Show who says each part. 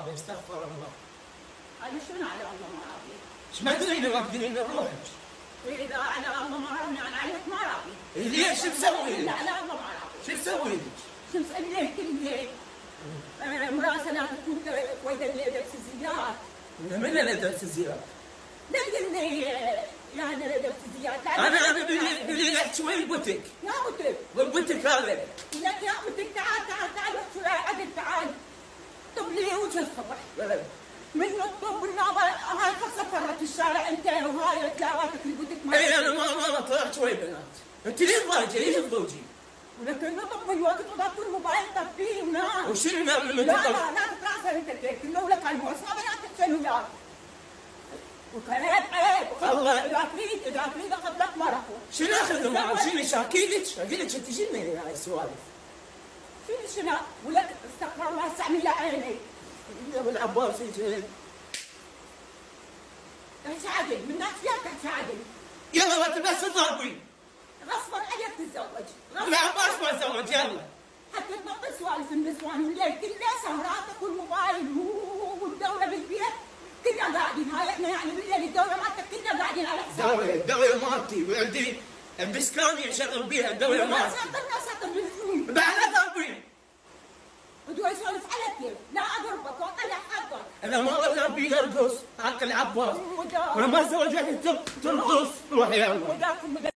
Speaker 1: راضي استغفر الله.
Speaker 2: انا شنو على الله ما راضي؟
Speaker 1: ايش ما تدرين ما تدرين نروح؟
Speaker 2: اذا على الله ما راضي انا عليك ما راضي.
Speaker 1: ليش شو مسوي لك؟
Speaker 2: لا على الله ما راضي.
Speaker 1: شو مسوي لك؟
Speaker 2: شو مسوي لك كل الليل؟ مراسلات واذا لبس الزيارات.
Speaker 1: من اللي لبس الزيارات؟
Speaker 2: لا تقول لي يعني لبس الزيارات.
Speaker 1: انا بدي لك شوي بوتك.
Speaker 2: يا بوتك.
Speaker 1: والبوتك هذا.
Speaker 2: لا يا بوتك تعال تعال تعال شوي عدل تعال. طب لي وجه الصبح. من الطب والنظر هاي خمسة فرت الشارع انت وهاي تلاواتك البوتك ما.
Speaker 1: اي انا ما طلعت شوي بنات. انت ليش ضايجه؟ ليش تضوجي؟
Speaker 2: ولكن نطب الوقت وضغط الموبايل طفيه ونام.
Speaker 1: وشنو نام من
Speaker 2: لا تتعصب انت البيت كله ولك على المواصلة ما تحسن وياك. وكانت عيب.
Speaker 1: الله.
Speaker 2: اذا تريد اخذ لك مرة.
Speaker 1: شنو اخذ معه؟ شنو شاكيلك؟ شاكيلك انت شنو هاي السوالف؟
Speaker 2: شنو ولك استغفر الله سامي يا عيني.
Speaker 1: يا ابو العباس انت
Speaker 2: ايش عدل؟ من ناس فيك ايش عدل؟
Speaker 1: يلا ما تبى تضربي.
Speaker 2: غصبا عليك تتزوج.
Speaker 1: العباس ما تزوج يلا.
Speaker 2: حتى تنطي سوالف النسوان الليل كله سهراتك والموبايل والدولة بالبيت كلنا قاعدين. هاي احنا يعني بالليل الدولة مالتك كلنا قاعدين على حساب.
Speaker 1: الدولة مالتي وعندي بسكاني اشغل بيها الدولة مالتي. بعد اضربي.
Speaker 2: ودول يسولف على كيف؟ لا اضربك واطلع حقك.
Speaker 1: انا ما اضرب ارقص حق العباس. انا ما زوجتك ترقص روحي يلا.